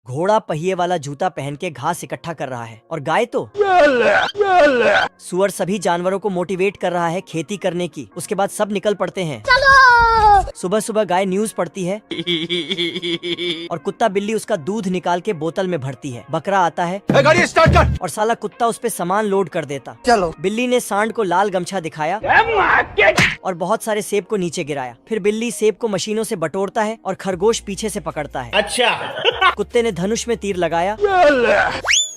घोड़ा पहिए वाला जूता पहन के घास इकट्ठा कर रहा है और गाय तो सुअर सभी जानवरों को मोटिवेट कर रहा है खेती करने की। उसके बाद सब निकल पड़ते हैं। सुबह सुबह गाय न्यूज पढ़ती है और कुत्ता बिल्ली उसका दूध निकाल के बोतल में भरती है। बकरा आता है गाड़ी स्टार्ट कर और साला कुत्ता उस पे सामान लोड कर देता। चलो। बिल्ली ने सांड को लाल गमछा दिखाया और बहुत सारे सेब को नीचे गिराया। फिर बिल्ली सेब को मशीनों से बटोरता है और खरगोश पीछे से पकड़ता है। अच्छा। कुत्ते ने धनुष में तीर लगाया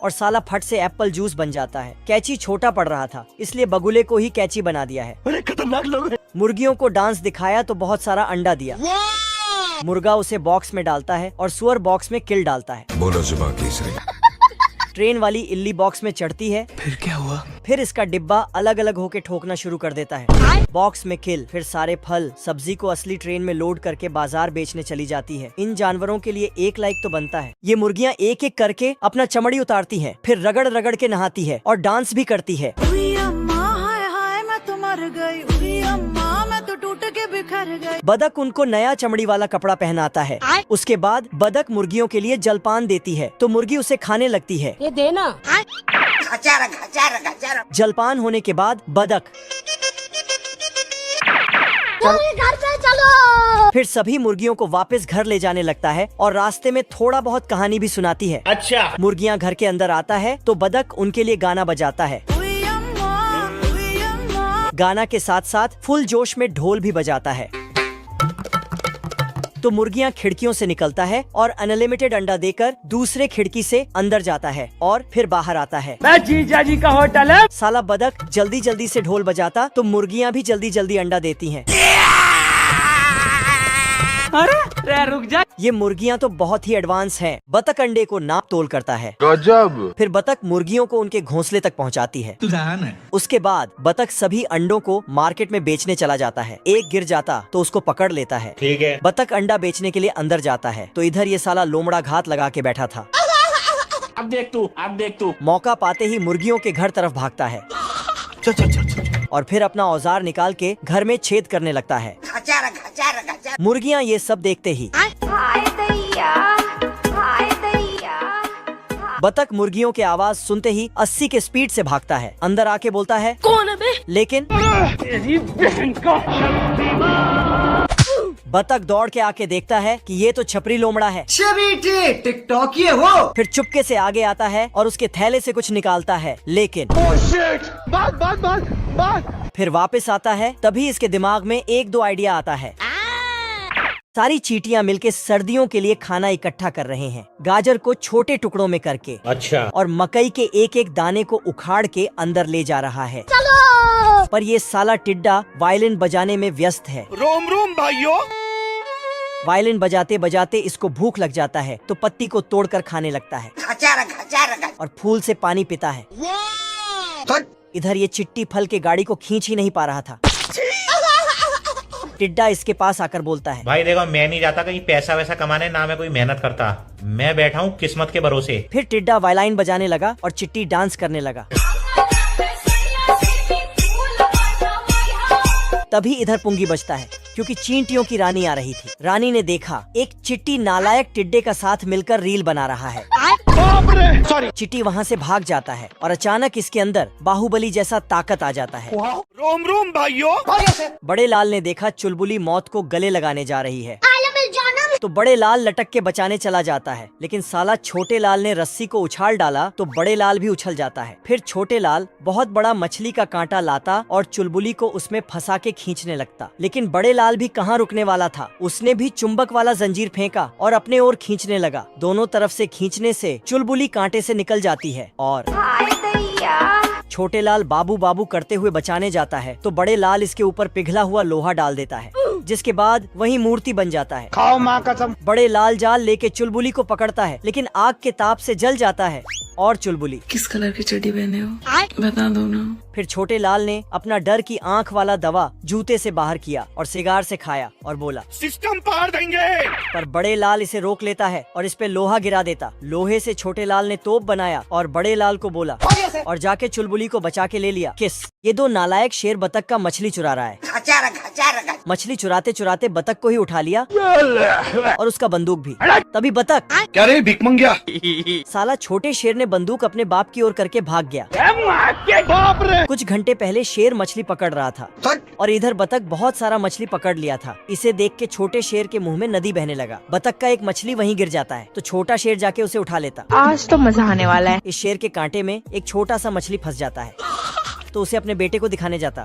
और साला फट से एप्पल जूस बन जाता है। कैची छोटा पड़ रहा था इसलिए बगुले को ही कैची बना दिया है। अरे खतरनाक लोग हैं। मुर्गियों को डांस दिखाया तो बहुत सारा अंडा दिया। मुर्गा उसे बॉक्स में डालता है और सुअर बॉक्स में किल डालता है। बोलो जुबान तीसरी। ट्रेन वाली इल्ली बॉक्स में चढ़ती है। फिर क्या हुआ? फिर इसका डिब्बा अलग अलग होके ठोकना शुरू कर देता है। बॉक्स में किल। फिर सारे फल सब्जी को असली ट्रेन में लोड करके बाजार बेचने चली जाती है। इन जानवरों के लिए 1 लाइक तो बनता है। ये मुर्गियाँ एक एक करके अपना चमड़ी उतारती हैं, फिर रगड़ रगड़ के नहाती है और डांस भी करती है। बदक उनको नया चमड़ी वाला कपड़ा पहनाता है। उसके बाद बदक मुर्गियों के लिए जलपान देती है तो मुर्गी उसे खाने लगती है। ये देना। जलपान होने के बाद बदक घर पे चलो। फिर सभी मुर्गियों को वापस घर ले जाने लगता है और रास्ते में थोड़ा बहुत कहानी भी सुनाती है। अच्छा। मुर्गियाँ घर के अंदर आता है तो बदक उनके लिए गाना बजाता है। गाना के साथ साथ फुल जोश में ढोल भी बजाता है। तो मुर्गियाँ खिड़कियों से निकलता है और अनलिमिटेड अंडा देकर दूसरे खिड़की से अंदर जाता है और फिर बाहर आता है। मैं जीजा जी का होटल है। साला बदक जल्दी जल्दी से ढोल बजाता तो मुर्गियाँ भी जल्दी जल्दी अंडा देती हैं। अरे रुक जा। ये मुर्गियाँ तो बहुत ही एडवांस हैं। बतख अंडे को नाप तोल करता है। गजब। फिर बतख मुर्गियों को उनके घोंसले तक पहुँचाती है। उसके बाद बतख सभी अंडों को मार्केट में बेचने चला जाता है। एक गिर जाता तो उसको पकड़ लेता है। ठीक है। बतख अंडा बेचने के लिए अंदर जाता है तो इधर ये साला लोमड़ा घात लगा के बैठा था। अब देख तू। मौका पाते ही मुर्गियों के घर तरफ भागता है और फिर अपना औजार निकाल के घर में छेद करने लगता है। मुर्गियाँ ये सब देखते ही बतख मुर्गियों के आवाज सुनते ही 80 के स्पीड से भागता है। अंदर आके बोलता है कौन है बे? लेकिन बतख दौड़ के आके देखता है कि ये तो छपरी लोमड़ा है। टिकटॉक ये हो। फिर चुपके से आगे आता है और उसके थैले से कुछ निकालता है लेकिन फिर वापस आता है। तभी इसके दिमाग में 1-2 आइडिया आता है। सारी चींटियां मिलके सर्दियों के लिए खाना इकट्ठा कर रहे हैं, गाजर को छोटे टुकड़ों में करके। अच्छा। और मकई के एक एक दाने को उखाड़ के अंदर ले जा रहा है। चलो। पर ये साला टिड्डा वायलिन बजाने में व्यस्त है। रोम रोम भाइयों। वायलिन बजाते बजाते इसको भूख लग जाता है तो पत्ती को तोड़कर खाने लगता है और फूल से पानी पीता है। इधर ये चिट्टी फल के गाड़ी को खींच ही नहीं पा रहा था। टिड्डा इसके पास आकर बोलता है, भाई देखो मैं नहीं जाता कहीं पैसा वैसा कमाने, ना मैं कोई मेहनत करता, मैं बैठा हूँ किस्मत के भरोसे। फिर टिड्डा वायलाइन बजाने लगा और चिट्टी डांस करने लगा। तभी इधर पुंगी बजता है क्योंकि चींटियों की रानी आ रही थी। रानी ने देखा एक चिट्टी नालायक टिड्डे का साथ मिलकर रील बना रहा है। सॉरी। चिट्टी वहाँ से भाग जाता है और अचानक इसके अंदर बाहुबली जैसा ताकत आ जाता है। रोम रोम भाइयों। बड़े लाल ने देखा चुलबुली मौत को गले लगाने जा रही है तो बड़े लाल लटक के बचाने चला जाता है, लेकिन साला छोटे लाल ने रस्सी को उछाल डाला तो बड़े लाल भी उछल जाता है। फिर छोटे लाल बहुत बड़ा मछली का कांटा लाता और चुलबुली को उसमें फंसा के खींचने लगता, लेकिन बड़े लाल भी कहाँ रुकने वाला था। उसने भी चुंबक वाला जंजीर फेंका और अपने ओर खींचने लगा। दोनों तरफ से खींचने से चुलबुली कांटे से निकल जाती है और छोटे लाल बाबू बाबू करते हुए बचाने जाता है तो बड़े लाल इसके ऊपर पिघला हुआ लोहा डाल देता है, जिसके बाद वही मूर्ति बन जाता है। खाओ माँ कसम। बड़े लाल जाल लेके चुलबुली को पकड़ता है, लेकिन आग के ताप से जल जाता है और चुलबुली किस कलर की चड्डी पहने हो बता दो ना। फिर छोटे लाल ने अपना डर की आंख वाला दवा जूते से बाहर किया और सिगार से खाया और बोला सिस्टम पार देंगे। पर बड़े लाल इसे रोक लेता है और इस पे लोहा गिरा देता। लोहे से छोटे लाल ने तोप बनाया और बड़े लाल को बोला और जाके चुलबुली को बचा के ले लिया। किस ये दो नालायक शेर बतख का मछली चुरा रहा है। मछली चुरा चुराते चुराते बतख को ही उठा लिया और उसका बंदूक भी। तभी बतख क्या रे भिख मंगिया? साला छोटे शेर ने बंदूक अपने बाप की ओर करके भाग गया। बाप रे! कुछ घंटे पहले शेर मछली पकड़ रहा था और इधर बतख बहुत सारा मछली पकड़ लिया था। इसे देख के छोटे शेर के मुंह में नदी बहने लगा। बतख का एक मछली वहीं गिर जाता है तो छोटा शेर जाके उसे उठा लेता। आज तो मजा आने वाला है। इस शेर के कांटे में एक छोटा सा मछली फंस जाता है तो उसे अपने बेटे को दिखाने जाता।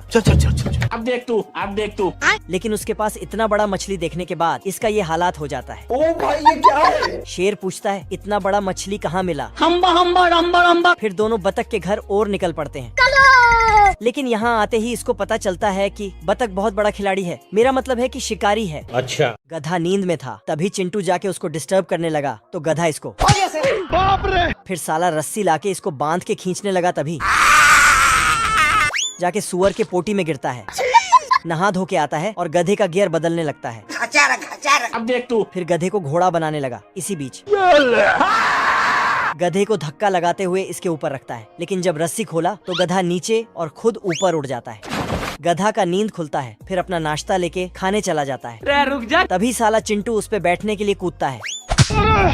अब देख तू। लेकिन उसके पास इतना बड़ा मछली देखने के बाद इसका ये हालात हो जाता है। ओ भाई ये क्या है? शेर पूछता है इतना बड़ा मछली कहाँ मिला? हम्बा फिर दोनों बतख के घर और निकल पड़ते हैं। लेकिन यहाँ आते ही इसको पता चलता है कि बतख बहुत बड़ा खिलाड़ी है। मेरा मतलब है कि शिकारी है। अच्छा। गधा नींद में था तभी चिंटू जाके उसको डिस्टर्ब करने लगा तो गधा इसको बाप रे! फिर साला रस्सी लाके इसको बांध के खींचने लगा तभी जाके सुअर के पोटी में गिरता है। नहा धो के आता है और गधे का गियर बदलने लगता है। अब देख तू। फिर गधे को घोड़ा बनाने लगा। इसी बीच गधे को धक्का लगाते हुए इसके ऊपर रखता है लेकिन जब रस्सी खोला तो गधा नीचे और खुद ऊपर उड़ जाता है। गधा का नींद खुलता है फिर अपना नाश्ता लेके खाने चला जाता है। रुक जा। तभी साला चिंटू उस पे बैठने के लिए कूदता है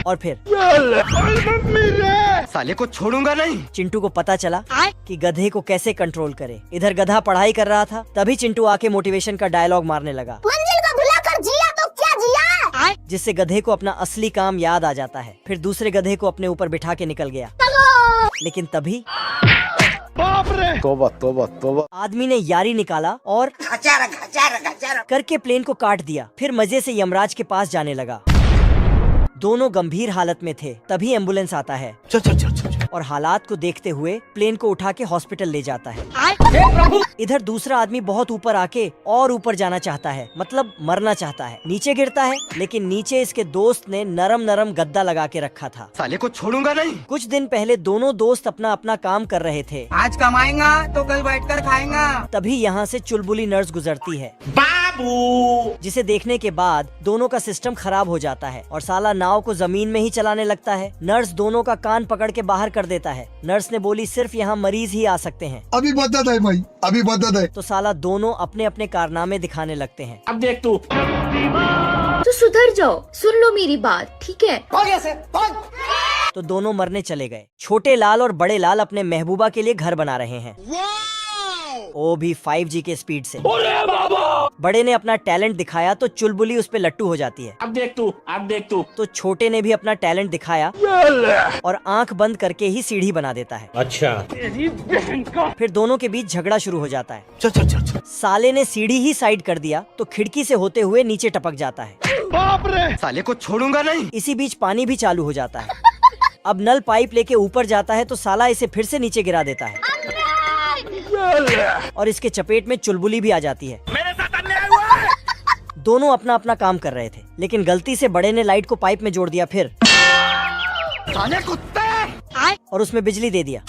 और फिर साले को छोड़ूंगा नहीं। चिंटू को पता चला कि गधे को कैसे कंट्रोल करे। इधर गधा पढ़ाई कर रहा था तभी चिंटू आके मोटिवेशन का डायलॉग मारने लगा मंजिल को भुलाकर जिया तो क्या जिया। जिससे गधे को अपना असली काम याद आ जाता है। फिर दूसरे गधे को अपने ऊपर बिठा के निकल गया। लेकिन तभी बाप रे! तोबा। आदमी ने यारी निकाला और करके प्लेन को काट दिया। फिर मजे से यमराज के पास जाने लगा। दोनों गंभीर हालत में थे तभी एम्बुलेंस आता है और हालात को देखते हुए प्लेन को उठा के हॉस्पिटल ले जाता है। इधर दूसरा आदमी बहुत ऊपर आके और ऊपर जाना चाहता है, मतलब मरना चाहता है। नीचे गिरता है लेकिन नीचे इसके दोस्त ने नरम नरम गद्दा लगा के रखा था। साले को छोड़ूंगा नहीं। कुछ दिन पहले दोनों दोस्त अपना अपना काम कर रहे थे। आज कमाएगा तो कल बैठकर खाएगा। तभी यहाँ से चुलबुली नर्स गुजरती है बाबू! जिसे देखने के बाद दोनों का सिस्टम खराब हो जाता है और साला नाव को जमीन में ही चलाने लगता है। नर्स दोनों का कान पकड़ के बाहर कर देता है। नर्स ने बोली सिर्फ यहाँ मरीज ही आ सकते हैं। अभी बदत है भाई, अभी बदत है। तो साला दोनों अपने अपने कारनामे दिखाने लगते हैं। अब देख तू। तो सुधर जाओ, सुन लो मेरी बात, ठीक है? तो दोनों मरने चले गए। छोटे लाल और बड़े लाल अपने महबूबा के लिए घर बना रहे हैं, वो भी 5G के स्पीड से। बड़े ने अपना टैलेंट दिखाया तो चुलबुली उस पे लट्टू हो जाती है। अब देख तू। तो छोटे ने भी अपना टैलेंट दिखाया और आंख बंद करके ही सीढ़ी बना देता है। अच्छा। फिर दोनों के बीच झगड़ा शुरू हो जाता है। साले ने सीढ़ी ही साइड कर दिया तो खिड़की से होते हुए नीचे टपक जाता है। बाप रे! साले को छोड़ूंगा नहीं। इसी बीच पानी भी चालू हो जाता है। अब नल पाइप लेके ऊपर जाता है तो साला इसे फिर से नीचे गिरा देता है और इसके चपेट में चुलबुली भी आ जाती है। मेरे साथ अन्याय हुआ है। दोनों अपना अपना काम कर रहे थे लेकिन गलती से बड़े ने लाइट को पाइप में जोड़ दिया फिर साले कुत्ते। और उसमें बिजली दे दिया।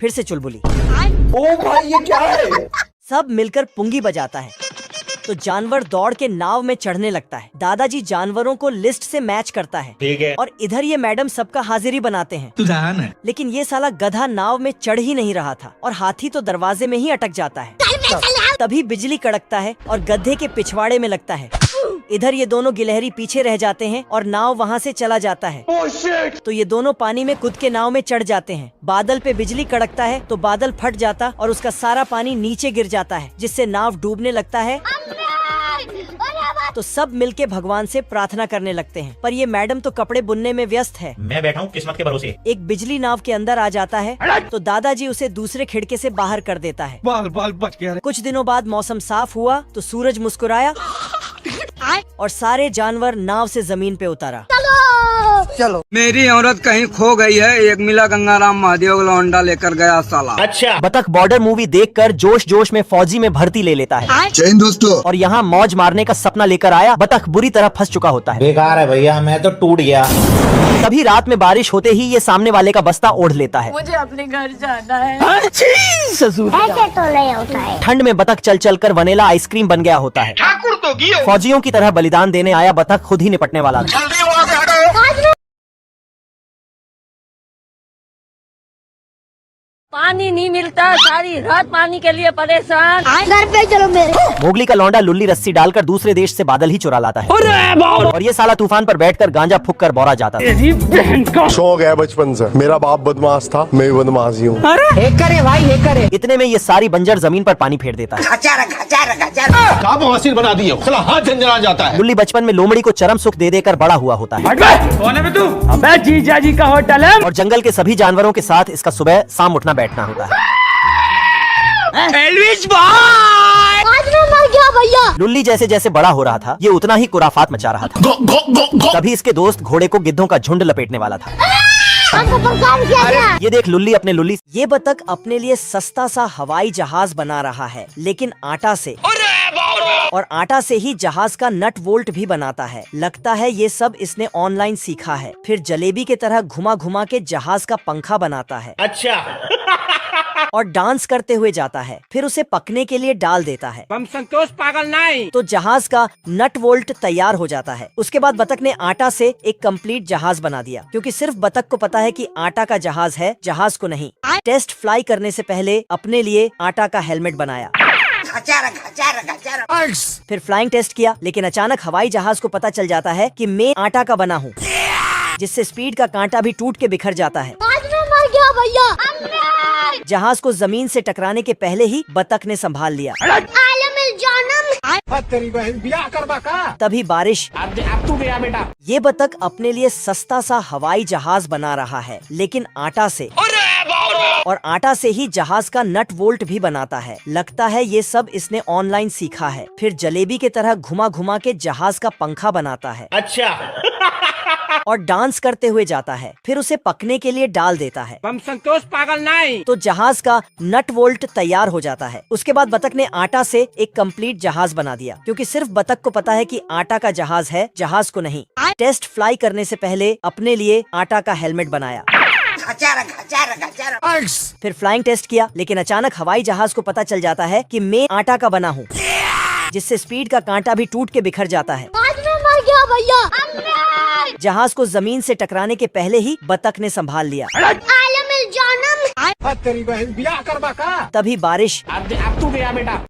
फिर से चुलबुली। ओ भाई ये क्या है? सब मिलकर पुंगी बजाता है तो जानवर दौड़ के नाव में चढ़ने लगता है। दादाजी जानवरों को लिस्ट से मैच करता है ठीक है। और इधर ये मैडम सबका हाजिरी बनाते हैं। लेकिन ये साला गधा नाव में चढ़ ही नहीं रहा था और हाथी तो दरवाजे में ही अटक जाता है। तभी बिजली कड़कता है और गधे के पिछवाड़े में लगता है। इधर ये दोनों गिलहरी पीछे रह जाते हैं और नाव वहाँ से चला जाता है। तो ये दोनों पानी में कूद के नाव में चढ़ जाते हैं। बादल पे बिजली कड़कता है तो बादल फट जाता और उसका सारा पानी नीचे गिर जाता है जिससे नाव डूबने लगता है। तो सब मिलके भगवान से प्रार्थना करने लगते हैं पर ये मैडम तो कपड़े बुनने में व्यस्त है। मैं बैठा हूँ किस्मत के भरोसे। एक बिजली नाव के अंदर आ जाता है तो दादाजी उसे दूसरे खिड़के से बाहर कर देता है। बाल बच गया। कुछ दिनों बाद मौसम साफ हुआ तो सूरज मुस्कुराया और सारे जानवर नाव से जमीन पे उतारा। चलो। मेरी औरत कहीं खो गई है, एक मिला गंगाराम महादेव लौंडा लेकर गया साला। अच्छा। बतख बॉर्डर मूवी देखकर जोश जोश में फौजी में भर्ती ले लेता है जय हिंद दोस्तों। और यहाँ मौज मारने का सपना लेकर आया बतख बुरी तरह फंस चुका होता है। बेकार है भैया, मैं तो टूट गया। तभी रात में बारिश होते ही ये सामने वाले का बस्ता ओढ़ लेता है। मुझे अपने घर जाना है। ऐसे तो नहीं होता है। ठंड में बतख चल चल कर वनीला आइसक्रीम बन गया होता है। ठाकुर तो गियो। फौजियों की तरह बलिदान देने आया बतख खुद ही निपटने वाला था। जल्दी वहाँ से हटो। पानी नहीं मिलता, सारी रात पानी के लिए परेशान। घर पे चलो मेरे। मोगली का लौंडा लुल्ली रस्सी डालकर दूसरे देश से बादल ही चुरा लाता है और ये साला तूफान पर बैठकर गांजा फूक कर बोरा जाता था। शौक है बचपन से, मेरा बाप बदमाश था, मैं भी बदमाश ही हूँ। इतने में ये सारी बंजर जमीन पर पानी फेर देता है। आप हासिल बना दिए, साला हाथ झंझना जाता है। लुल्ली बचपन में लोमड़ी को चरम सुख दे देकर बड़ा हुआ होता है कौन है बे तू? अबे जीजा जी का होटल है और जंगल के सभी जानवरों के साथ इसका सुबह शाम उठना बैठना होता है। आज मैं मर गया भैया। लुल्ली जैसे जैसे बड़ा हो रहा था ये उतना ही कुराफात मचा रहा था। तभी इसके दोस्त घोड़े को गिद्धों का झुंड लपेटने वाला था। हमको परेशान किया गया। ये देख लुल्ली अपने लुल्ली। ये बतख अपने लिए सस्ता सा हवाई जहाज बना रहा है, लेकिन आटा से, और आटा से ही जहाज का नट वोल्ट भी बनाता है। लगता है ये सब इसने ऑनलाइन सीखा है। फिर जलेबी की तरह घुमा घुमा के जहाज का पंखा बनाता है। अच्छा और डांस करते हुए जाता है। फिर उसे पकने के लिए डाल देता है। हम संतोष पागल नहीं। तो जहाज का नट वोल्ट तैयार हो जाता है। उसके बाद बतख ने आटा से एक कंप्लीट जहाज बना दिया, क्योंकि सिर्फ बतख को पता है कि आटा का जहाज है, जहाज को नहीं। टेस्ट फ्लाई करने से पहले अपने लिए आटा का हेलमेट बनाया। फिर फ्लाइंग टेस्ट किया, लेकिन अचानक हवाई जहाज को पता चल जाता है कि मैं आटा का बना हूँ, जिससे स्पीड का कांटा भी टूट के बिखर जाता है। आज मैं मर गया भैया। जहाज को जमीन से टकराने के पहले ही बतख ने संभाल लिया। तेरी बहन ब्याह करवा का। तभी बारिश। अब तू गया बेटा। ये बतख अपने लिए सस्ता सा हवाई जहाज बना रहा है, लेकिन आटा से, और आटा से ही जहाज का नट वोल्ट भी बनाता है। लगता है ये सब इसने ऑनलाइन सीखा है। फिर जलेबी की तरह घुमा घुमा के जहाज का पंखा बनाता है। अच्छा और डांस करते हुए जाता है। फिर उसे पकने के लिए डाल देता है। हम संतोष पागल नहीं। तो जहाज का नट वोल्ट तैयार हो जाता है। उसके बाद बतख ने आटा से एक कंप्लीट जहाज बना दिया, क्योंकि सिर्फ बतख को पता है कि आटा का जहाज है, जहाज को नहीं। टेस्ट फ्लाई करने से पहले अपने लिए आटा का हेलमेट बनाया। फिर फ्लाइंग टेस्ट किया, लेकिन अचानक हवाई जहाज को पता चल जाता है कि मैं आटा का बना हूँ, जिससे स्पीड का कांटा भी टूट के बिखर जाता है। आज मैं मर गया भैया। जहाज को जमीन से टकराने के पहले ही बतख ने संभाल लिया। तेरी बहन ब्याह करवा का। तभी बारिश। अब तू गया बेटा।